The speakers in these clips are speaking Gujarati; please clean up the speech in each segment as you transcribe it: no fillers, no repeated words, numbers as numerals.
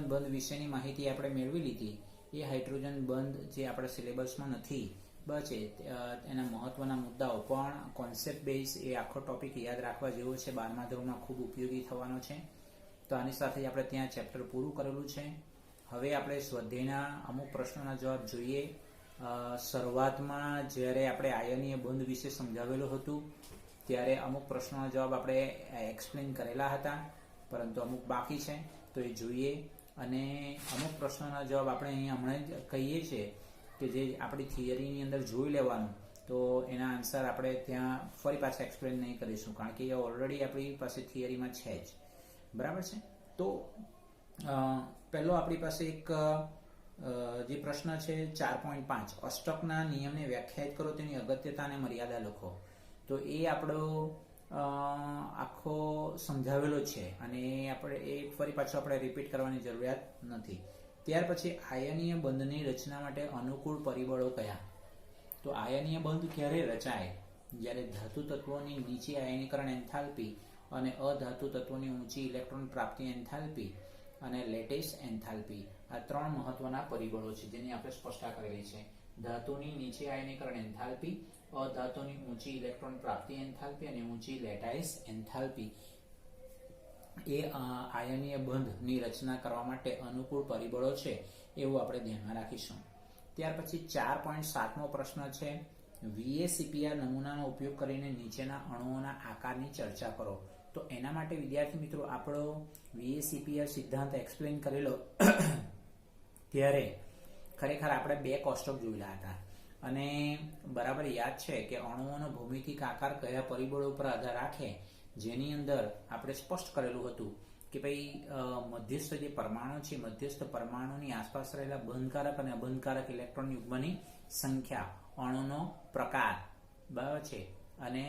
બંધ વિશેની માહિતી આપણે મેળવી લીધી. એ હાઇડ્રોજન બંધ જે આપણા સિલેબસમાં નથી બચે એના મહત્વના મુદ્દાઓ પણ કોન્સેપ્ટ બેઝ એ આખો ટોપિક યાદ રાખવા જેવો છે. 12મા ધોરણમાં ખૂબ ઉપયોગી થવાનો છે. તો આની સાથે જ આપણે ત્યાં ચેપ્ટર પૂરું કરેલું છે. હવે આપણે સ્વાધ્યાયના અમુક પ્રશ્નોના જવાબ જોઈએ. શરૂઆતમાં જ્યારે આપણે આયનીય બંધ વિશે સમજાવેલું હતું ત્યારે અમુક પ્રશ્નોના જવાબ આપણે એક્સપ્લેન કરેલા હતા, પરંતુ અમુક બાકી છે તો એ જોઈએ. અને અમુક પ્રશ્નોના જવાબ આપણે અહીંયા હમણાં જ કહીએ છીએ કે જે આપણી થિયરીની અંદર જોઈ લેવાનું, તો એના આન્સર આપણે ત્યાં ફરી પાછા એક્સપ્લેન નહીં કરીશું, કારણ કે એ ઓલરેડી આપણી પાસે થિયરીમાં છે જ. બરાબર છે. તો પહેલો આપણી પાસે એક જે પ્રશ્ન છે 4.5 અષ્ટકના નિયમને વ્યાખ્યાયિત કરો, તેની અગત્યતા અને મર્યાદા લખો. તો એ આપણો આખો સમજાવેલો છે અને આપણે એ ફરી પાછું આપણે રિપીટ કરવાની જરૂરિયાત નથી. ત્યાર પછી આયનીય બંધની રચના માટે અનુકૂળ પરિબળો કયા? તો આયનીય બંધ ક્યારે રચાય? જ્યારે ધાતુ તત્વોની નીચી આયનીકરણ એન્થાલ્પી અને અધાતુ તત્વોની ઊંચી ઇલેક્ટ્રોન પ્રાપ્તિ એન્થાલ્પી અને લેટિસ એન્થાલ્પી આ ત્રણ મહત્વના પરિબળો છે જેની આપણે સ્પષ્ટતા કરેલી છે. ધાતુની નીચી આયનીકરણ એન્થાલ્પી, અધાતુની ઊંચી ઇલેક્ટ્રોન પ્રાપ્તિ એન્થાલ્પી અને ઊંચી લેટાઇસ એન્થાલ્પી એ આયનીય બંધની રચના કરવા માટે અનુકૂળ પરિબળો છે એવું આપણે ધ્યાનમાં રાખીશું. ત્યાર પછી 4.7મો પ્રશ્ન છે VACPR નમૂનાનો ઉપયોગ કરીને નીચેના અણુઓના આકારની ચર્ચા કરો. તો એના માટે વિદ્યાર્થી મિત્રો આપણો VACPR સિદ્ધાંત એક્સપ્લેન કરેલો ત્યારે ખરેખર આપણે 2 કોષ્ટક જોયેલા હતા અને બરાબર યાદ છે કે અણુઓનો ભૌમિતિક આકાર કયા પરિબળો પર આધાર રાખે, જેની અંદર આપણે સ્પષ્ટ કરેલું હતું કે ભાઈ મધ્યસ્થ જે પરમાણુ છે, મધ્યસ્થ પરમાણુની આસપાસ રહેલા બંધકારક અને અબંધકારક ઇલેક્ટ્રોન યુગ્મની સંખ્યા, અણુનો પ્રકાર, બરાબર છે, અને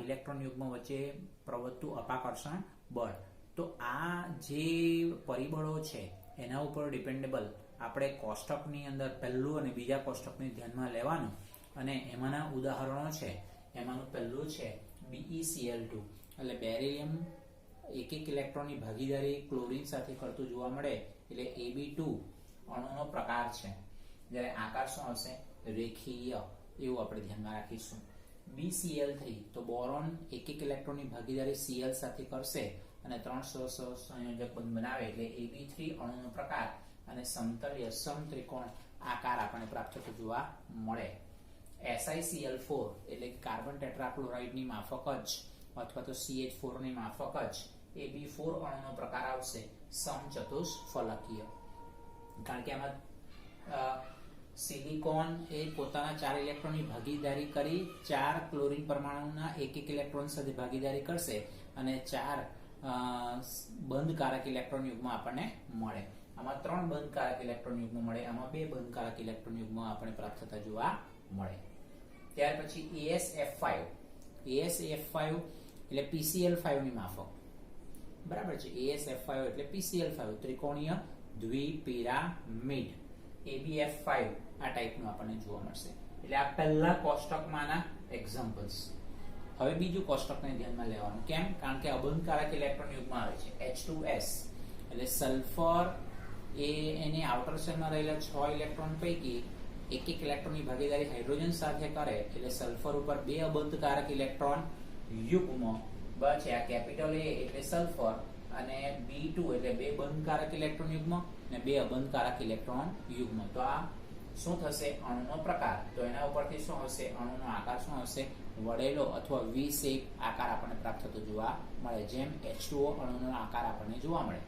ઇલેક્ટ્રોન યુગ્મ વચ્ચે પ્રવર્તતું અપાકર્ષણ બળ. તો આ જે પરિબળો છે એના ઉપર ડિપેન્ડેબલ આપણે કોષ્ટકની અંદર પહેલું અને બીજા કોષ્ટકને ધ્યાનમાં લેવાનું અને એમાંના ઉદાહરણો છે. એમાંનું પહેલું છે BeCl2 એટલે બેરિલિયમ એક ઇલેક્ટ્રોનની ભાગીદારી ક્લોરીન સાથે કરતું જોવા મળે એટલે Ab2 અણુનો પ્રકાર છે. જ્યારે આકાર શું હશે? રેખીય, એવું આપણે ધ્યાનમાં રાખીશું. BCl3 તો બોરોન એક ઇલેક્ટ્રોનની ભાગીદારી Cl સાથે કરશે અને 3 સહસંયોજક બંધ બનાવે એટલે Ab3 અણુનો પ્રકાર અને સમતલીય સમત્રિકોણ આકાર આપણને પ્રાપ્ત થતો જોવા મળે. SiCl4 એટલે કાર્બન ટેટ્રાક્લોરાઇડની માફક જ અથવા તો CH4 ની માફક જ Ab4 અણુનો પ્રકાર આવશે, સમચતુષ્ફલકીય. કારણ કે આમાં સિલિકોન એ પોતાના 4 ઇલેક્ટ્રોનની ભાગીદારી કરી 4 ક્લોરીન પરમાણુના એક ઇલેક્ટ્રોન સાથે ભાગીદારી કરશે અને 4 બંધકારક ઇલેક્ટ્રોન યુગ્મ આપણને મળે. આમાં 3 બંધકારક ઇલેક્ટ્રોન યુગ્મ મળે, આમાં 2 બંધકારક ઇલેક્ટ્રોન યુગ્મ આપણને પ્રાપ્ત થતા જોવા મળે. ત્યાર પછી AsF5 એટલે PCl5 ની માફક, બરાબર છે. AsF5 એટલે PCl5 ત્રિકોણીય દ્વિપિરામિડ. AbF5 આ ટાઈપનું આપણને જોવા મળશે. એટલે આ પહેલા કોષ્ટકમાંના એક્ઝામ્પલ્સ. હવે બીજું કોષ્ટકને ધ્યાનમાં લેવાનું. કેમ? કારણ કે અબંધકારક ઇલેક્ટ્રોન યુગ્મ આવે છે H2S એટલે સલ્ફર એ એની આઉટર શેલમાં રહેલા 6 ઇલેક્ટ્રોન પૈકી એક ઇલેક્ટ્રોનની ભાગીદારી હાઇડ્રોજન સાથે કરે એટલે સલ્ફર ઉપર 2 અબંધકારક ઇલેક્ટ્રોન યુગ્મ બચે. આ કેપિટલ A એટલે સલ્ફર અને B2 એટલે 2 બંધકારક ઇલેક્ટ્રોન યુગ્મ અને 2 અબંધકારક ઇલેક્ટ્રોન યુગ્મ. તો આ શું થશે? અણુનો પ્રકાર. તો એના ઉપરથી શું હશે? અણુનો આકાર શું હશે? વળેલો અથવા V શેપ આકાર આપણને પ્રાપ્ત થતો જોવા મળે, જેમ H2O અણુનો આકાર આપણને જોવા મળે.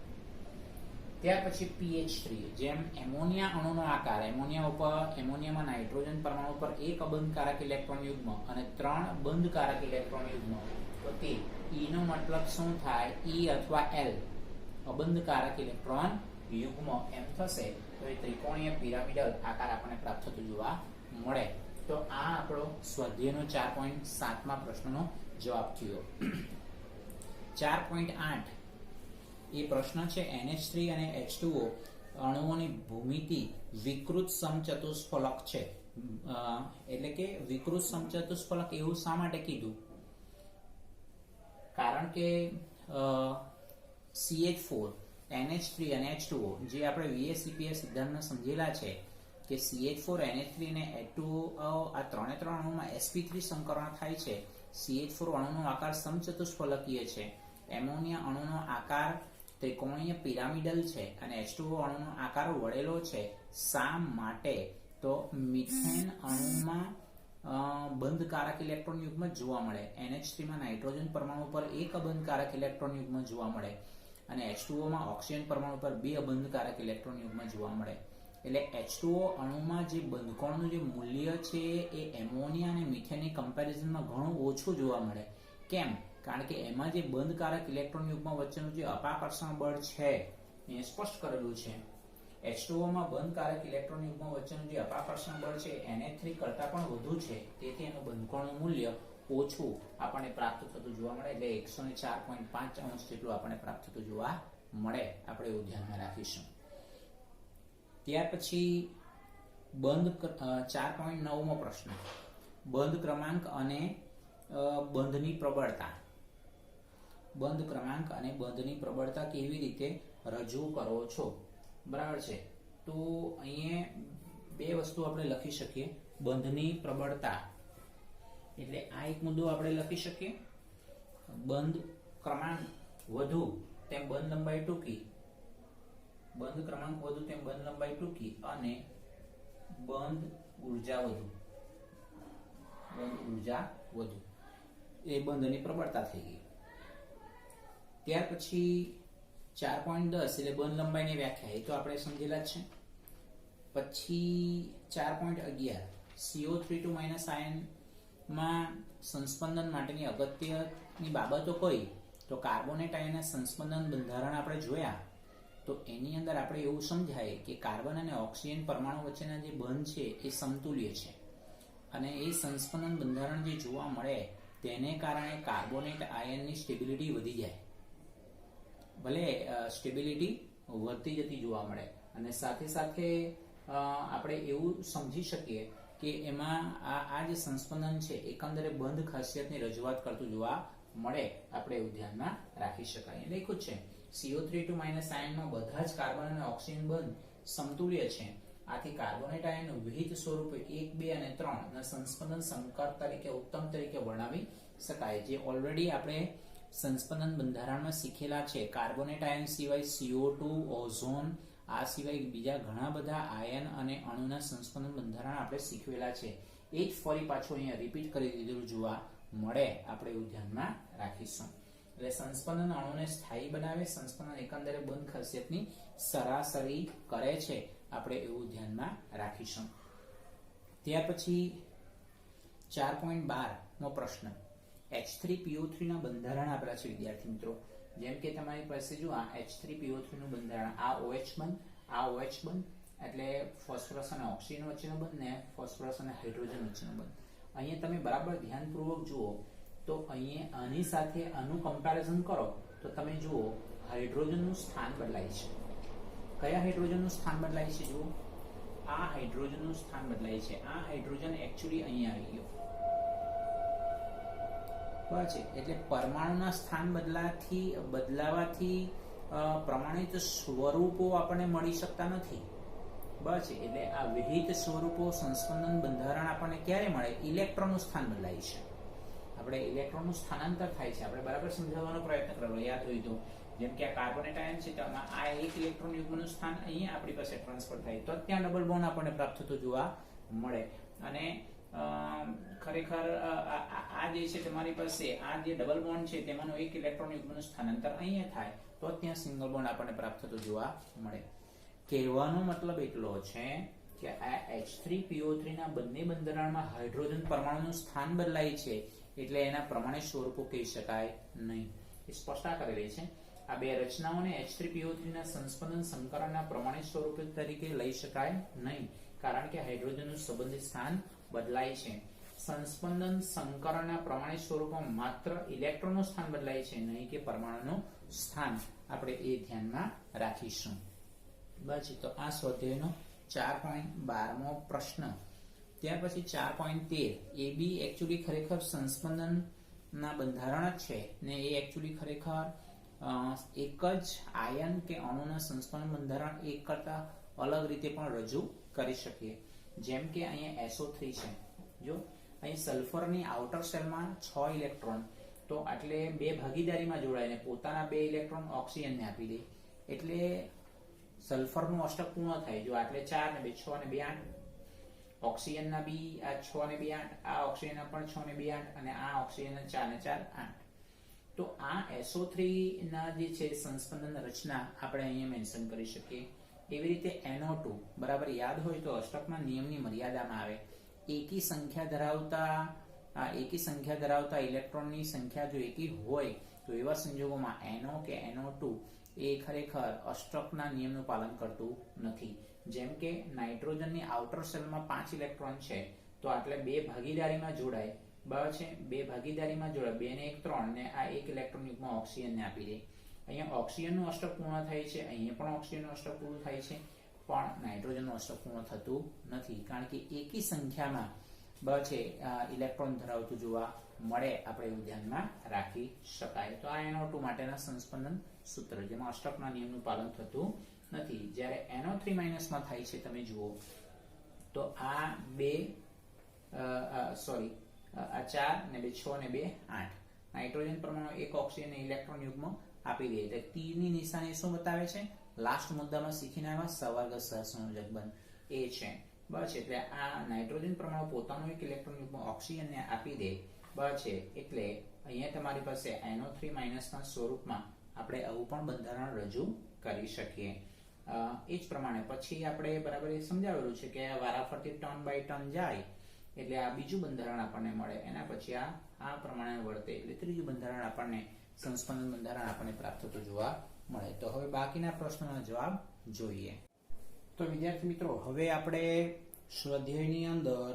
ત્યાર પછી PH3 જેમ એમોનિયા અણુનો આકાર, એમોનિયામાં નાઇટ્રોજન પરમાણુ પર 1 અબંધકારક ઇલેક્ટ્રોન યુગ્મ અને 3 બંધકારક ઇલેક્ટ્રોન યુગ્મ. તો તે E નો મતલબ શું થાય? E અથવા L અબંધકારક ઇલેક્ટ્રોન યુગ્મ એમ થશે. તો એ ત્રિકોણીય પિરામિડલ આકાર આપણને પ્રાપ્ત થતો જોવા મળે. તો આ આપણો સ્વાધ્યાયનો 4.7મા પ્રશ્નનો જવાબ થયો. 4.8 એ પ્રશ્ન છે NH3 અને H2O અણુઓની ભૂમિતિ વિકૃત સમચતુષ્ફલક છે. એટલે કે વિકૃત સમચતુષ્ફલક એવું શા માટે કીધું? કારણ કે CH4 NH3 અને H2O જે આપણે VSEPA સિદ્ધાંતમાં સમજેલા છે કે CH4 NH3 અને H2O આ ત્રણે ત્રણ અણુમાં sp3 સંકરણ થાય છે. CH4 અણુનો આકાર સમચતુષ્ફલકીય છે, એમોનિયા અણુનો આકાર ત્રિકોણીય પિરામિડલ છે અને H2O અણુનો આકાર વળેલો છે. શા માટે? તો મિથેન અણુમાં બંધકારક ઇલેક્ટ્રોન યુગ્મ જોવા મળે. NH3 માં નાઇટ્રોજન પરમાણુ પર એક અબંધકારક ઇલેક્ટ્રોન યુગ્મ જોવા મળે અને H2O માં ઓક્સિજન પરમાણુ પર બે અબંધકારક ઇલેક્ટ્રોન યુગ્મ જોવા મળે. એટલે H2O અણુમાં જે બંધકોણનું જે મૂલ્ય છે એ એમોનિયા અને મિથેનની કમ્પેરિઝનમાં ઘણું ઓછું જોવા મળે. કેમ? કારણ કે એમાં જે બંધકારક ઇલેક્ટ્રોન યુગ્મ વચ્ચેનું જે અપાકર્ષણ બળ છે એ સ્પષ્ટ કરેલું છે. H2O માં બંધકારક ઇલેક્ટ્રોન યુગ્મ વચ્ચેનું જે અપાકર્ષણ બળ છે NH3 કરતાં પણ વધુ છે, તેથી એનું બંધકોણનું મૂલ્ય ઓછું આપણને પ્રાપ્ત થતું જોવા મળે. એટલે 104.5 અંશ જેટલું આપણને પ્રાપ્ત થતું જોવા મળે. આપણે એવું ધ્યાનમાં રાખીશું. ત્યાર પછી બંધ 4.9 મો પ્રશ્ન, બંધ ક્રમાંક અને બંધની પ્રબળતા. બંધ ક્રમાંક અને બંધની પ્રબળતા કેવી રીતે રજૂ કરો છો? બરાબર છે. તો અહીંયા બે વસ્તુ આપણે લખી શકીએ. બંધની પ્રબળતા એટલે આ એક મુદ્દો આપણે લખી શકીએ. બંધ ક્રમાંક વધુ તેમ બંધ લંબાઈ ટૂંકી, બંધ ક્રમાંક વધુ તેમ બંધ લંબાઈ ટૂંકી અને બંધ ઉર્જા વધુ. બંધ ઉર્જા વધુ એ બંધની પ્રબળતા થઈ ગઈ. ત્યાર પછી 4.10 એટલે બંધ લંબાઈની વ્યાખ્યા, એ તો આપણે સમજેલા જ છે. પછી 4.11 CO3 આયન માં સંસ્પંદન માટેની અગત્યની બાબતો કોઈ, તો કાર્બોનેટ આયનના સંસ્પંદન બંધારણ આપણે જોયા. તો એની અંદર આપણે એવું સમજાય કે કાર્બન અને ઓક્સિજન પરમાણુ વચ્ચેના જે બંધ છે એ સમતુલ્ય છે અને એ સંસ્પંદન બંધારણ જે જોવા મળે તેને કારણે કાર્બોનેટ આયનની સ્ટેબિલિટી વધી જાય. ભલે સ્ટેબિલિટી વધતી જતી જોવા મળે અને સાથે સાથે આપણે એવું સમજી શકીએ કે એમાં આ જે સંસ્પંદન છે એકંદરે બંધ ખાસિયતની રજૂઆત કરતું જોવા મળે. આપણે એવું ધ્યાનમાં રાખી શકાય. લખ્યું છે CO3 આયનમાં બધા જ કાર્બન અને ઓક્સિજન બંધ સમતુલ્ય છે. આથી કાર્બોનેટ આયનનું વિહિત સ્વરૂપે 1, 2 અને 3 ના સંસ્પંદન સંકર તરીકે ઉત્તમ તરીકે વર્ણવી શકાય. જે ઓલરેડી આપણે સંસ્પંદન બંધારણમાં શીખેલા છે. કાર્બોનેટ આયન સિવાય CO2, ઓઝોન, આ સિવાય બીજા ઘણા બધા આયન અને અણુના સંસ્પંદન બંધારણ આપણે શીખવેલા છે. એ જ ફરી પાછું અહીંયા રિપીટ કરી દીધેલું જોવા મળે. આપણે એવું ધ્યાનમાં રાખીશું. એટલે સંસ્પંદન અણુને સ્થાયી બનાવે, સંસ્પંદન એકંદરે બંધ ખાસિયતની સરાસરી કરે છે. આપણે એવું ધ્યાનમાં રાખીશું. ત્યાર પછી 4.12 નો પ્રશ્ન, H3PO3 ના બંધારણ આપેલા છે વિદ્યાર્થી મિત્રો. જેમ કે તમારી પાસે જો આ H3PO3 નું બંધારણ, આ OH બંધ, આ OH બંધ એટલે ફોસ્ફરસ અને ઓક્સિજન વચ્ચેનો બંધ ને ફોસ્ફરસ અને હાઇડ્રોજન વચ્ચેનો બંધ. અહીંયા તમે બરાબર ધ્યાનપૂર્વક જુઓ તો અહીંયા આની સાથે આનું કમ્પેરિઝન કરો તો તમે જુઓ હાઇડ્રોજનનું સ્થાન બદલાય છે. કયા હાઇડ્રોજનનું સ્થાન બદલાય છે? જુઓ, આ હાઇડ્રોજનનું સ્થાન બદલાય છે. આ હાઇડ્રોજન એકચ્યુઅલી અહીંયા આવી ગયો. બરાબર છે. એટલે પરમાણુના સ્થાન બદલાવાથી પ્રમાણિત સ્વરૂપો આપણને મળી શકતા નથી. બરાબર છે. એટલે આ વિહિત સ્વરૂપો સંસ્પંદન બંધારણ આપણને ક્યારે મળે? ઇલેક્ટ્રોનનું સ્થાન બદલાય છે. આપણે ઇલેક્ટ્રોનનું સ્થાનાંતર થાય છે. આપણે બરાબર સમજાવવાનો પ્રયત્ન કરવો. યાદ હોય તો જેમ કે આ કાર્બોનેટ આયન છે તેમાં આ એક ઇલેક્ટ્રોન યુગ્મનું સ્થાન અહીંયા આપણી પાસે ટ્રાન્સફર થાય તો ત્યાં ડબલ બોન્ડ આપણને પ્રાપ્ત થતો જોવા મળે. અને ખરેખર આ જે છે તમારી પાસે આ જે ડબલ બોન્ડ છે તેમાંનો એક ઇલેક્ટ્રોન યુગ્મનું સ્થાનાંતર અહીંયા થાય તો ત્યાં સિંગલ બોન્ડ આપણને પ્રાપ્ત થતો જોવા મળે. કહેવાનો મતલબ એટલો છે કે આ H3PO3 ના બંને બંધારણમાં હાઇડ્રોજન પરમાણુનું સ્થાન બદલાય છે એટલે એના પ્રમાણિત સ્વરૂપો કહી શકાય નહીં. એ સ્પષ્ટતા કરેલી છે. આ બે રચનાઓને H3PO3 ના સંસ્પંદન સંકરણના પ્રમાણિત સ્વરૂપ તરીકે લઈ શકાય નહીં કારણ કે હાઇડ્રોજનનું સંબંધિત સ્થાન બદલાય છે. સંસ્પંદન સંકરણના પ્રમાણિત સ્વરૂપમાં માત્ર ઇલેક્ટ્રોનનું સ્થાન બદલાય છે, નહીં કે પરમાણુનું સ્થાન. આપણે એ ધ્યાનમાં રાખીશું. બસ તો આ સ્વાધ્યાયનો 4.12 મો પ્રશ્ન. ત્યાર પછી 4.13 એ બી એકચ્યુઅલી ખરેખર સંસ્પંદનના બંધારણ જ છે ને એ એકચ્યુઅલી ખરેખર એક જ આયન કે અણુના સંસ્પંદન બંધારણ એક કરતા અલગ રીતે પણ રજૂ કરી શકીએ. જેમ કે અહીંયા SO3 છે. જો અહીં સલ્ફરની આઉટર શેલમાં 6 ઇલેક્ટ્રોન, તો એટલે બે ભાગીદારીમાં જોડાઈને પોતાના 2 ઇલેક્ટ્રોન ઓક્સિજનને આપી દે એટલે સલ્ફરનું અષ્ટક પૂર્ણ થાય. જો એટલે 4 ને 2 6 ને 2 8, ઓક્સિજનના બી આ 6 ને 2 8, આ ઓક્સિજનના પણ 6 ને 2 8 અને આ ઓક્સિજનના 4 ને 4 8. તો આ SO3 ના જે છે સંસ્પંદન રચના આપણે અહીંયા મેન્શન કરી શકીએ. એવી રીતે NO2 બરાબર યાદ હોય તો અષ્ટકના નિયમની મર્યાદામાં આવે. એકી સંખ્યા ધરાવતા ઇલેક્ટ્રોનની સંખ્યા જો એકી હોય તો એવા સંજોગોમાં NO કે NO2 એ ખરેખર અષ્ટકના નિયમનું પાલન કરતું નથી. જેમ કે નાઇટ્રોજનની આઉટર શેલમાં 5 ઇલેક્ટ્રોન છે, તો એટલે બે ભાગીદારીમાં જોડાય, બરાબર છે, બે ભાગીદારીમાં જોડાય, 2 ને 1 3 ને આ એક ઇલેક્ટ્રોન યુગ્મ ઓક્સિજનને આપી દે. અહીંયા ઓક્સિજનનું અષ્ટક પૂર્ણ થાય છે, અહીંયા પણ ઓક્સિજનનું અષ્ટક પૂરું થાય છે, પણ નાઇટ્રોજનનું અષ્ટક પૂર્ણ થતું નથી, કારણ કે એકી સંખ્યામાં છે ઇલેક્ટ્રોન ધરાવતું જોવા મળે. આપણે એવું ધ્યાનમાં રાખી શકાય. તો આ NO2 માટેના સંસ્પંદન સૂત્ર જેમાં અષ્ટકના નિયમનું પાલન થતું નથી. જ્યારે NO3 માઇનસમાં થાય છે, તમે જુઓ તો આ 4 ને 2 6 ને 2 8 નાઇટ્રોજન પરમાણુ એક ઓક્સિજન ઇલેક્ટ્રોન યુગ્મ આપી દે. એટલે તીરની નિશાની શું બતાવે છે? લાસ્ટ મુદ્દામાં શીખીને આવ્યા સવર્ગ સહસંયોજક બંધ એ છે. બસ એટલે આ નાઇટ્રોજન પરમાણુ પોતાનું એક ઇલેક્ટ્રોન યુગ્મ ઓક્સિજનને આપી દે. બસ એટલે અહીંયા તમારી પાસે NO3 માઇનસના સ્વરૂપમાં આપણે આવું પણ બંધારણ રજૂ કરી શકીએ. એ જ પ્રમાણે પછી આપણે બરાબર એ સમજાવેલું છે કે આ વારાફરતી ટર્ન બાય ટર્ન જાય એટલે આ બીજું બંધારણ આપણને મળે. એના પછી આ પ્રમાણે વર્તે એટલે ત્રીજું બંધારણ આપણને સંસ્પંદન બંધારણ આપણને પ્રાપ્ત થતું જોવા મળે. તો હવે બાકીના પ્રશ્નોના જવાબ જોઈએ. તો વિદ્યાર્થી મિત્રો, હવે આપણે સ્વાધ્યાયની અંદર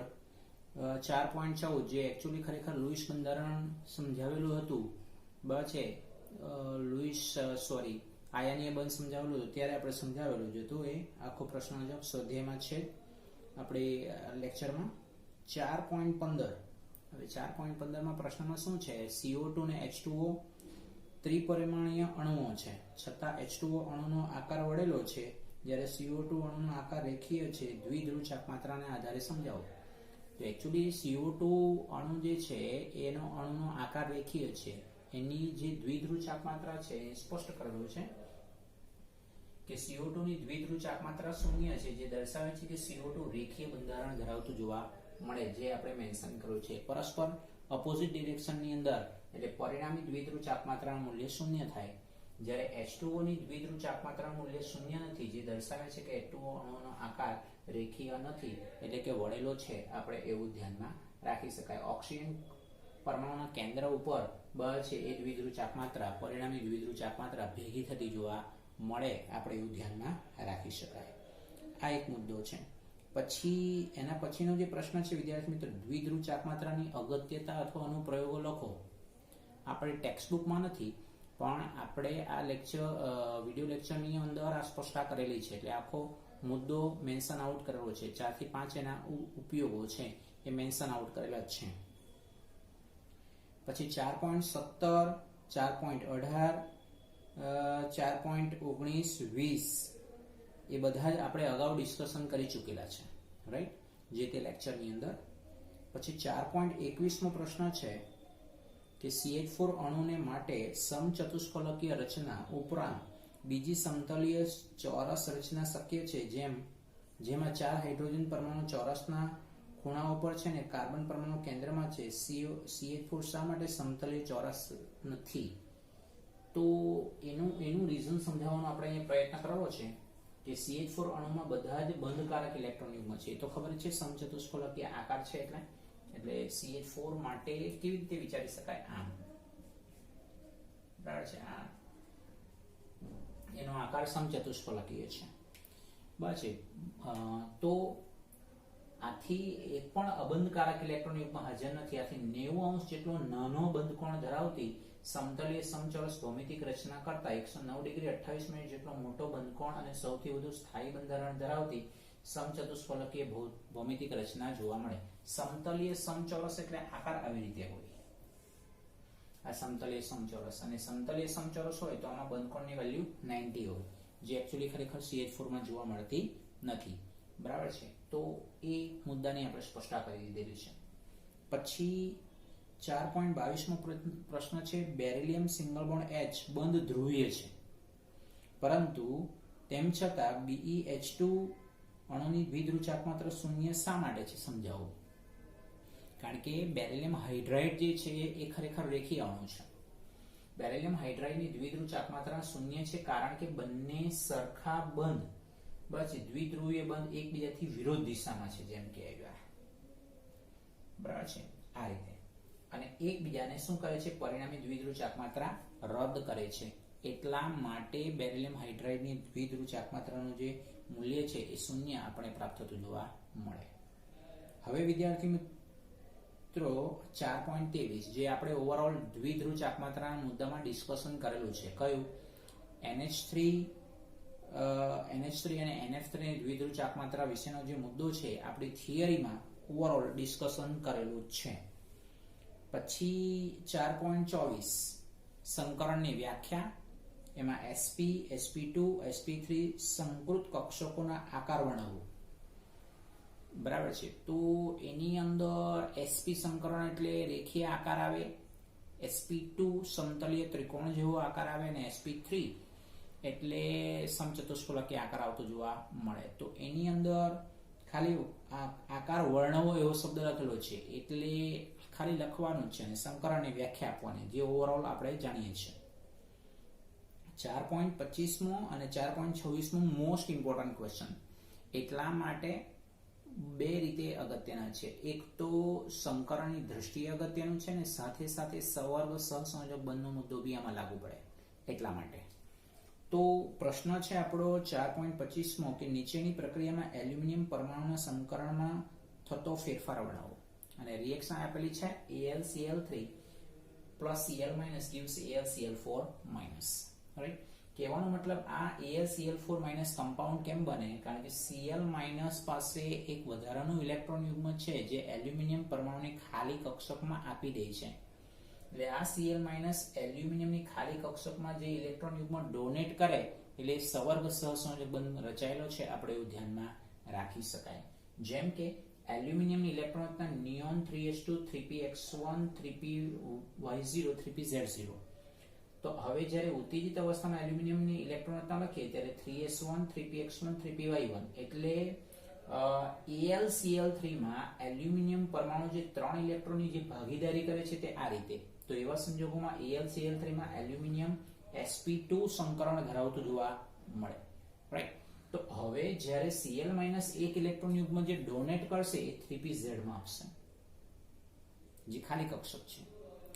4.14 જે એકચ્યુઅલી ખરેખર લુઈસ બંધારણ સમજાવેલું હતું, છે આયનીય બંધ સમજાવેલું હતું, ત્યારે આપણે સમજાવેલું જ હતું. એ આખો પ્રશ્નનો જવાબ સ્વાધ્યાયમાં છે આપણે લેક્ચરમાં 4.15. હવે 4.15 પ્રશ્નમાં શું છે? CO2 ને H2O ત્રિપરિમાણીય અણુઓ છે, છતાં H2O અણુનો આકાર વળેલો છે, જ્યારે CO2 અણુનો આકાર રેખીય છે. દ્વિધ્રુવ ચાપમાત્રાના આધારે સમજાવો. તો એકચ્યુઅલી CO2 અણુ જે છે એનો અણુનો આકાર રેખીય છે. એની જે દ્વિધ્રુવ ચાપમાત્રા છે એ સ્પષ્ટ કરેલું છે કે CO2 ની દ્વિધ્રુવ ચાપમાત્રા 0 છે, જે દર્શાવે છે કે CO2 રેખીય બંધારણ ધરાવતું જોવા મળે, જે આપણે મેન્શન કર્યું છે. પરસ્પર ઓપોઝિટ ડિરેક્શનની અંદર એટલે પરિણામી દ્વિધ્રુવ ચાપમાત્રાનું મૂલ્ય 0 થાય, જ્યારે H2O ની દ્વિધ્રુવ ચાપમાત્રાનું મૂલ્ય 0 નથી, જે દર્શાવે છે કે H2O અણુનો આકાર રેખીય નથી, એટલે કે વળેલો છે. આપણે એવું ધ્યાનમાં રાખી શકાય. ઓક્સિજન પરમાણુના કેન્દ્ર ઉપર છે એ દ્વિધ્રુવ ચાપમાત્રા, પરિણામી દ્વિધ્રુવ ચાપમાત્રા ભેગી થતી જોવા મળે. આપણે એવું ધ્યાનમાં રાખી શકાય. આ એક મુદ્દો છે. પછી એના પછીનો જે પ્રશ્ન છે વિદ્યાર્થી મિત્રો, દ્વિધ્રુવ ચાપમાત્રાની અગત્યતા અથવા અનુપ્રયોગો લખો. આપણે ટેક્સ્ટબુકમાં નથી, પણ આપણે આ વિડીયો લેક્ચરની અંદર આ સ્પષ્ટતા કરેલી છે, એટલે આખો મુદ્દો મેન્શન આઉટ કરેલો છે. 4 થી 5 એના ઉપયોગો છે એ મેન્શન આઉટ કરેલા જ છે. પછી 4.17, 4.18, 4.19, 20 એ બધા જ આપણે અગાઉ ડિસ્કશન કરી ચૂકેલા છે, રાઈટ, જે તે લેક્ચરની અંદર. પછી 4.21 પ્રશ્ન છે કે CH4 અણુને માટે સમચતુષ્ફલકીય રચના ઉપરાંત બીજી સમતલીય ચોરસ રચના શક્ય છે, જેમાં 4 હાઇડ્રોજન પરમાણુ ચોરસના ખૂણાઓ પર છે ને કાર્બન પરમાણુ કેન્દ્રમાં છે. CH4 શા માટે સમતલીય ચોરસ નથી? તો એનું રીઝન સમજાવવાનો આપણે અહીંયા પ્રયત્ન કરવો છે કે CH4 અણુમાં બધા જ બંધકારક ઇલેક્ટ્રોન યુગ્મ છે. તો ખબર છે સમચતુષ્ફલકીય આકાર છે એટલે CH4 માટે કેવી રીતે વિચારી શકાય? આમ બરાબર છે, આ એનો આકાર સમચતુષ્ફલકીય છે. બસ તો આથી એક પણ અબંધકારક ઇલેક્ટ્રોન યુગ્મ હાજર નથી. આથી 90° જેટલો નાનો બંધકોણ ધરાવતી સમતલીય સમચોરસ ભૌમિતિક રચના કરતા 109°28' જેટલો મોટો બંધકોણ અને સૌથી વધુ સ્થાયી બંધારણ ધરાવતી સમચતુષ્ફલકીય ભૌમિતિક રચના જોવા મળે. સમતલીય સમચોરસ એટલે આકાર આવી રીતે હોય. આ સમતલીય સમચોરસ, અને સમતલીય સમચોરસ હોય તો આમાં બંધકોણની વેલ્યુ 90 હોય, જે એકચ્યુઅલી ખરેખર CH4 માં જોવા મળતી નથી. બરાબર છે, તો એ મુદ્દાની આપણે સ્પષ્ટતા કરી દીધેલી છે. પછી 4.22મો પ્રશ્ન છે, બેરિલિયમ સિંગલ બોન્ડ H બંધ ધ્રુવીય છે, પરંતુ તેમ છતાં BeH2 અણુની દ્વિધ્રુવ ચાપમાત્ર શૂન્ય શા માટે છે? સમજાવો. કારણ કે બેરિલિયમ હાઇડ્રાઇડ જે છે એ ખરેખર રેખીય અણુ છે. બેરિલિયમ હાઇડ્રાઇડની દ્વિધ્રુવ ચાપમાત્રા શૂન્ય છે કારણ કે બંને સરખા બંધ, બસ દ્વિધ્રુવીય બંધ એકબીજાથી વિરોધ દિશામાં છે, જેમ કે બરાબર છે આ રીતે, અને એકબીજાને શું કરે છે? પરિણામી દ્વિધ્રુવ ચાપમાત્રા રદ કરે છે. એટલા માટે બેરિલિયમ હાઇડ્રાઇડની દ્વિધ્રુવ ચાપમાત્રાનું જે મૂલ્ય છે એ શૂન્ય આપણે પ્રાપ્ત થતું જોવા મળે. હવે વિદ્યાર્થી મિત્રો 4.23 જે આપણે ઓવરઓલ દ્વિધ્રુવ ચાપમાત્રાના મુદ્દામાં ડિસ્કશન કરેલું છે, કયું? NH3 અને NF3 ની દ્વિધ્રુવ ચાપમાત્રા વિશેનો જે મુદ્દો છે આપણી થિયરીમાં ઓવરઓલ ડિસ્કશન કરેલું છે. પછી 4.24 સંકરણની વ્યાખ્યા, એમાં sp, sp2, sp3 સંકૃત કક્ષકોના આકાર વર્ણવો. બરાબર છે, તો એની અંદર sp સંકરણ એટલે રેખીય આકાર આવે, sp2 સમતલીય ત્રિકોણ જેવો આકાર આવે, અને sp3 એટલે સમચતુષ્ફલકીય આકાર આવતો જોવા મળે. તો એની અંદર ખાલી આકાર વર્ણવો એવો શબ્દ લખેલો છે, એટલે ખાલી લખવાનું છે અને સંકરણની વ્યાખ્યા આપવાની, જે ઓવરઓલ આપણે જાણીએ છીએ. 4.25મો અને 4.26મો મોસ્ટ ઇમ્પોર્ટન્ટ ક્વેશ્ચન, એટલા માટે બે રીતે અગત્યના છે. એક તો સંકરણની દ્રષ્ટિએ અગત્યનું છે, અને સાથે સાથે સવર્ગ સહસંયોજક બંધનો મુદ્દો બી આમાં લાગુ પડે, એટલા માટે. તો પ્રશ્ન છે આપણો 4.25મો કે નીચેની પ્રક્રિયામાં એલ્યુમિનિયમ પરમાણુના સંકરણમાં થતો ફેરફાર વર્ણવો. અને રિએક્શન આપેલી છે AlCl3 plus Cl minus gives AlCl4 minus. Right, કહેવાનો મતલબ આ AlCl4 minus કમ્પાઉન્ડ કેમ બને? કારણ કે Cl minus પાસે એક વધારાનું ઇલેક્ટ્રોન યુગ્મ છે જે એલ્યુમિનિયમ પરમાણુની ખાલી કક્ષકમાં આપી દે છે. એટલે આ Cl minus એલ્યુમિનિયમની ખાલી કક્ષકમાં જે ઇલેક્ટ્રોન યુગ્મ ડોનેટ કરે, એટલે સવર્ગ સહસંયોજક બંધ રચાયેલો છે, આપણે એવું ધ્યાનમાં રાખી શકાય. જેમ કે એલ્યુમિનિયમની ઇલેક્ટ્રોન રચના neon 3s2 3px1 3py0 3pz0. તો હવે જ્યારે ઉત્તેજિત અવસ્થામાં એલ્યુમિનિયમની ઇલેક્ટ્રોન રચના લખીએ ત્યારે 3s1 3px1 3py1, એટલે AlCl3 માં એલ્યુમિનિયમ પરમાણુ જે 3 ઇલેક્ટ્રોનની જે ભાગીદારી કરે છે તે આ રીતે. તો એવા સંજોગોમાં AlCl3 માં એલ્યુમિનિયમ sp2 સંકરણ ધરાવતું જોવા મળે. રાઈટ, તો હવે જ્યારે Cl એક ઇલેક્ટ્રોન યુગ્મ જે ડોનેટ કરશે એ 3pz માં આપશે, જે ખાલી કક્ષક છે,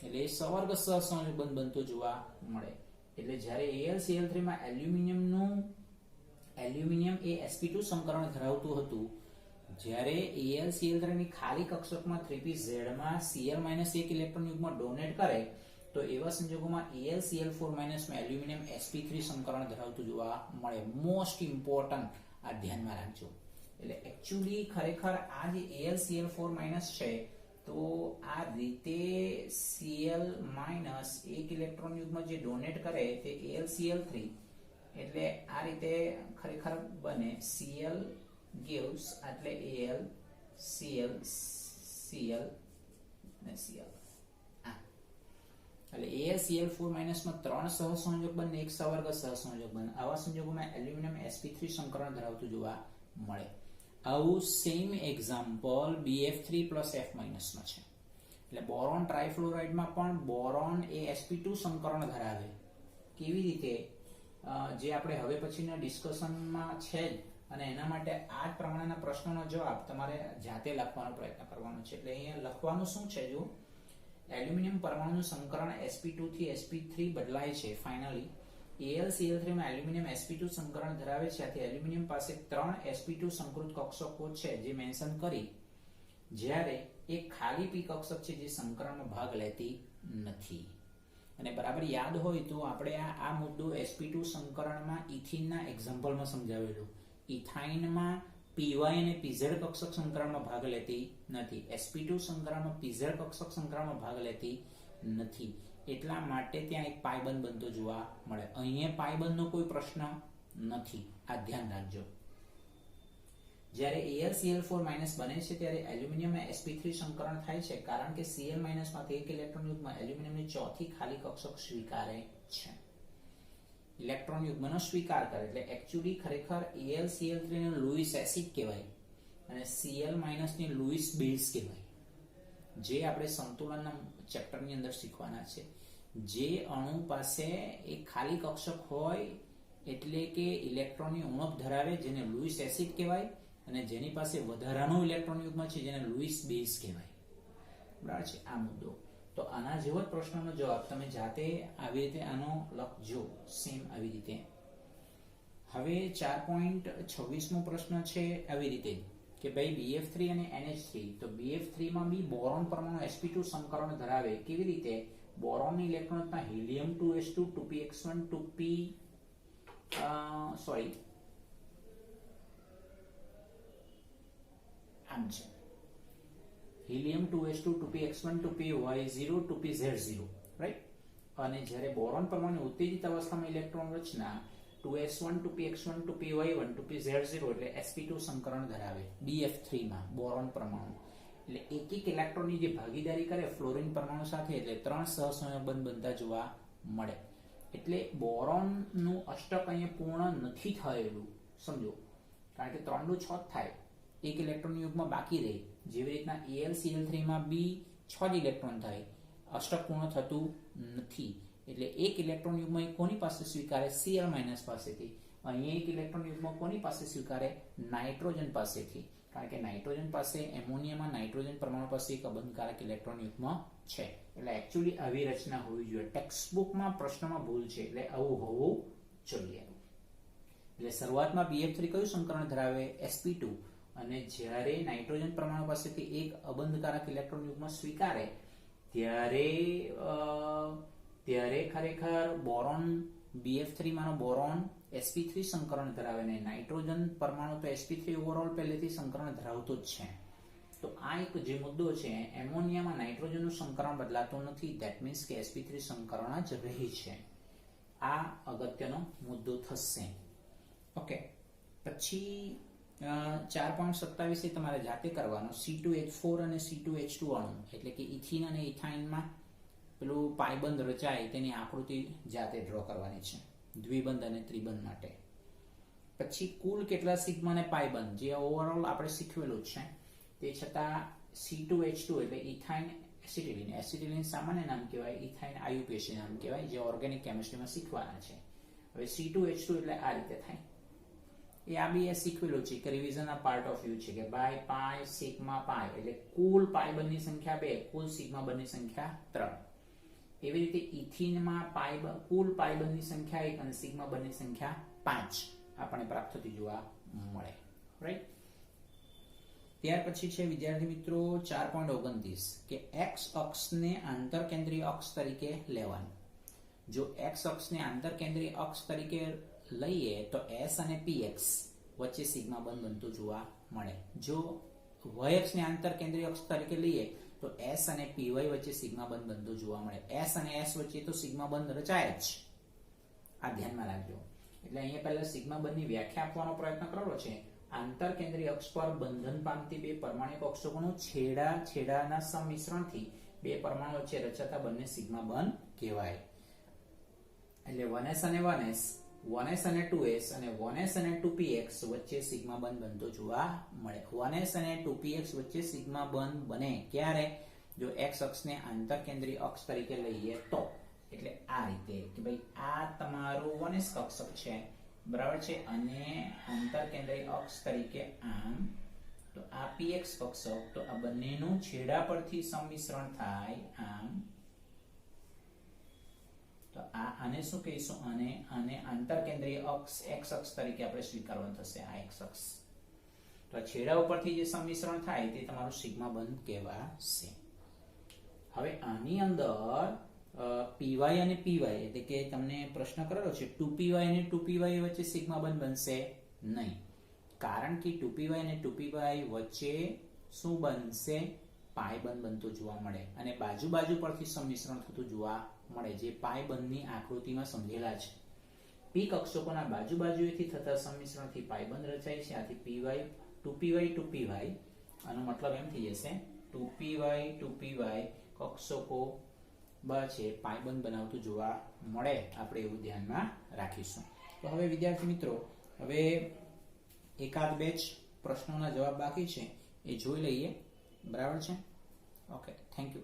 એટલે એ સવર્ગ સહસંયોજક બંધ બનતો જોવા મળે. એટલે જ્યારે AlCl3 માં એલ્યુમિનિયમ એ sp2 સંકરણ ધરાવતું હતું, જ્યારે AlCl3 ની ખાલી કક્ષકમાં 3pz માં Cl એક ઇલેક્ટ્રોન યુગ્મ ડોનેટ કરે, તો એવા સંજોગોમાં AlCl4 માં એલ્યુમિનિયમ sp3 સંકરણ ધરાવતું જોવા મળે. મોસ્ટ ઇમ્પોર્ટન્ટ, આ ધ્યાનમાં રાખજો. એટલે એકચ્યુઅલી ખરેખર આ જે AlCl4- છે, તો આ રીતે Cl- એક ઇલેક્ટ્રોન યુગ્મ જે ડોનેટ કરે તે AlCl3, એટલે આ રીતે ખરેખર બને Cl gives એટલે Al Cl Cl અને Cl. એટલે AlCl4- માં 3 સહસંયોજક બંધ, એક સવર્ગ સહસંયોજક બંધ. આવા સંજોગોમાં એલ્યુમિનિયમ sp3 સંકરણ ધરાવતું જોવા મળે. આવું same example Bf3 plus F- માં છે. એટલે બોરોન ટ્રાઇફ્લોરાઇડમાં પણ બોરોન એ sp2 સંકરણ ધરાવે. કેવી રીતે? જે આપણે હવે પછીના ડિસ્કશનમાં છે જ, અને એના માટે આ જ પ્રમાણેના પ્રશ્નોનો જવાબ તમારે જાતે લખવાનો પ્રયત્ન કરવાનો છે. એટલે અહીંયા લખવાનું શું છે, જો એલ્યુમિનિયમ પરમાણુનું સંકરણ sp2 થી sp3 બદલાય છે. ફાઇનલી AlCl3 માં એલ્યુમિનિયમ sp2 સંકરણ ધરાવે છે, આથી એલ્યુમિનિયમ પાસે 3 sp2 સંકૃત કક્ષકો છે જે મેન્શન કરી, જ્યારે એક ખાલી p કક્ષક છે જે સંકરણમાં ભાગ લેતી નથી. અને બરાબર યાદ હોય તો આપણે આ મુદ્દો sp2 સંકરણમાં ઇથિનના એક્ઝામ્પલમાં સમજાવેલું. ઇથાઇનમાં py અને pz કક્ષક સંકરણમાં ભાગ લેતી નથી. sp2 સંકરણમાં pz કક્ષક સંકરણમાં ભાગ લેતી નથી. એટલા માટે ત્યાં એક પાયબંધ બનતો જોવા મળે. અહીંયા પાયબંધનો કોઈ પ્રશ્ન નથી, આ ધ્યાન રાખજો. જ્યારે AlCl4- બને છે ત્યારે એલ્યુમિનિયમમાં sp3 સંકરણ થાય છે, કારણ કે Cl- માંથી એક ઇલેક્ટ્રોન યુગ્મ એલ્યુમિનિયમની ચોથી ખાલી કક્ષક સ્વીકારે છે. ઇલેક્ટ્રોન યુગ્મનો સ્વીકાર કરે એટલે એકચ્યુઅલી ખરેખર AlCl3 ને લુઈસ એસિડ કહેવાય અને Cl- ની લુઈસ બેઝ કહેવાય, જે આપણે સંતુલનના ચેપ્ટરની અંદર શીખવાના છે. જે અણુ પાસે એક ખાલી કક્ષક હોય એટલે કે ઇલેક્ટ્રોનની ઉણપ ધરાવે, જેને લુઈસ એસિડ કહેવાય, અને જેની પાસે વધારાનું ઇલેક્ટ્રોન યુગ્મ છે જેને લુઈસ બેઝ કહેવાય. બરાબર છે આ મુદ્દો. તો આના જેવો જ પ્રશ્નનો જવાબ તમે જાતે આવી રીતે આનો લખજો, સેમ આવી રીતે. હવે 4.26મો પ્રશ્ન છે આવી રીતે કે ભાઈ BF3 અને NH3, તો BF3 માં બી બોરોન પરમાણુ sp2 સંકરણ ધરાવે. કેવી રીતે? બોરોનની ઇલેક્ટ્રોન રચના હિલિયમ 2s2 2px1 2p આમ છે, helium 2s2 2px1 2py0 2pz0, right. અને જ્યારે બોરોન પરમાણુ ઉત્તેજિત અવસ્થામાં ઇલેક્ટ્રોન રચના 2s1 2px1 2py1 2pz0 એટલે sp2 સંકરણ ધરાવે BF3 માં બોરોન પરમાણુ. એટલે એક એક ઇલેક્ટ્રોનની જે ભાગીદારી કરે ફ્લોરિન પરમાણુ સાથે, એટલે 3 સહસંયોજન બનતા જોવા મળે. એટલે બોરોનનું અષ્ટક અહીંયા પૂર્ણ નથી થયેલું, સમજો, કારણ કે 3 નું 6 થાય, એક ઇલેક્ટ્રોન યુગ્મ બાકી રહે. જેવી રીતના AlCl3 માં બી 6 જ ઇલેક્ટ્રોન થાય, અષ્ટક પૂર્ણ થતું નથી. એટલે એક ઇલેક્ટ્રોન યુગ્મ કોની પાસે સ્વીકારે? Cl- પાસેથી. અહીંયા એક ઇલેક્ટ્રોન યુગ્મ કોની પાસે સ્વીકારે? નાઇટ્રોજન પાસેથી, કારણ કે નાઇટ્રોજન પાસે એમોનિયામાં નાઇટ્રોજન પરમાણુ પાસે એક અબંધકારક ઇલેક્ટ્રોન યુગ્મ છે. એટલે એકચ્યુઅલી આવી રચના હોવી જોઈએ. ટેક્સ્ટબુકમાં પ્રશ્નમાં ભૂલ છે, એટલે આવું હોવું જોઈએ. એટલે શરૂઆતમાં BF3 કયું સંકરણ ધરાવે? sp2. અને જ્યારે નાઇટ્રોજન પરમાણુ પાસેથી એક અબંધકારક ઇલેક્ટ્રોન યુગ્મ સ્વીકારે ત્યારે ખરેખર બોરોન BF3 માનો બોરોન sp3 સંકરણ ધરાવે ને નાઇટ્રોજન પરમાણુ તો sp3 ઓવરઓલ પહેલેથી સંકરણ ધરાવતો જ છે. તો આ એક જે મુદ્દો છે, એમોનિયામાં નાઇટ્રોજનનું સંકરણ બદલાતું નથી, ધેટ મીન્સ કે sp3 સંકરણ જ રહી છે. આ અગત્યનો મુદ્દો થશે. ઓકે, પછી 4.27 તમારે જાતે કરવાનો. C2H4 અને C2H2 અણુ એટલે કે ઇથિન અને ઇથાઇનમાં પેલું પાયબંધ રચાય તેની આકૃતિ જાતે ડ્રો કરવાની છે, દ્વિબંધ અને ત્રિબંધ માટે. પછી કુલ કેટલા સિગ્મા અને પાયબંધ જે ઓવરઓલ આપણે શીખવેલું જ છે, તે છતાં C2H2 એટલે ઇથાઇન એસિટિલિન, એસિટિલિન સામાન્ય નામ કહેવાય, ઇથાઇન IUPAC નામ કહેવાય, જે ઓર્ગેનિક કેમિસ્ટ્રીમાં શીખવાના છે. હવે C2H2 એટલે આ રીતે થાય. એ આ બી શીખવેલું છે કે રિવિઝનના પાર્ટ ઓફ વ્યૂ છે કે બાય પાય સિગ્મા પાય એટલે કુલ પાયબંધની સંખ્યા 2, કુલ સિગ્મા બંધની સંખ્યા 3. એવી રીતે ઇથિનમાં કુલ પાયબંધની સંખ્યા 1 અને સિગ્મા બંધની સંખ્યા 5 આપણને પ્રાપ્ત થતી જોવા મળે, રાઈટ. ત્યાર પછી છે વિદ્યાર્થી મિત્રો 4.29 કે x અક્ષને આંતરકેન્દ્રીય અક્ષ તરીકે લેવાનું. જો x અક્ષને આંતરકેન્દ્રીય અક્ષ તરીકે લઈએ તો s અને px વચ્ચે સિગ્મા બંધ બનતું જોવા મળે. જો y અક્ષને આંતરકેન્દ્રીય અક્ષ તરીકે લઈએ તો s અને py વચ્ચે સિગ્મા બંધ બનતું જોવા મળે. s અને s વચ્ચે તો સિગ્મા બંધ રચાય જ, આ ધ્યાનમાં રાખજો. એટલે અહીંયા પહેલા સિગ્મા બંધની વ્યાખ્યા આપવાનો પ્રયત્ન કરેલો છે. આંતરકેન્દ્રીય અક્ષ પર બંધન પામતી બે પરમાણુ કક્ષકોનું છેડાના સંમિશ્રણથી બે પરમાણુ વચ્ચે રચાતા બંને સિગ્મા બંધ કહેવાય. એટલે 1s અને 1s, 1s અને 2s અને 1s અને 2px વચ્ચે સિગ્મા બંધ બનતો જોવા મળે. 1s અને 2px વચ્ચે સિગ્મા બંધ બને ક્યારે? જો x અક્ષને આંતરકેન્દ્રીય અક્ષ તરીકે લઈએ તો. એટલે આ રીતે કે ભાઈ આ તમારું 1s કક્ષક છે, બરાબર છે, અને આંતરકેન્દ્રીય અક્ષ તરીકે આમ, તો આ px કક્ષક, તો આ બંનેનું છેડા પરથી સંમિશ્રણ થાય આમ, તો આને શું કહીશું? આને આંતરકેન્દ્રીય અક્ષ x અક્ષ તરીકે આપણે સ્વીકારવાનું થશે, આ x અક્ષ. તો આ છેડા ઉપરથી જે સંમિશ્રણ થાય તે તમારું સિગ્મા બંધ કહેવાશે. હવે આની અંદર py અને py એટલે કે તમને પ્રશ્ન કરેલો છે 2py અને 2py વચ્ચે સિગ્મા બંધ બનશે નહીં, કારણ કે 2py અને 2py વચ્ચે શું બનશે? પાય બંધ બનતું જોવા મળે અને બાજુ પરથી સંમિશ્રણ થતું જોવા મળે, જે પાય બંધની આકૃતિમાં સમજેલા છે. પી કક્ષકોના બાજુ બાજુએથી થતા સંમિશ્રણથી પાયબંધ રચાય છે. આથી પીવાય 2py આનો મતલબ એમ થઈ જશે 2py કક્ષકો છે પાયબંધ બનાવતું જોવા મળે, આપણે એવું ધ્યાનમાં રાખીશું. તો હવે વિદ્યાર્થી મિત્રો, હવે એકાદ બે જ પ્રશ્નોના જવાબ બાકી છે, એ જોઈ લઈએ. બરાબર છે? Okay, thank you.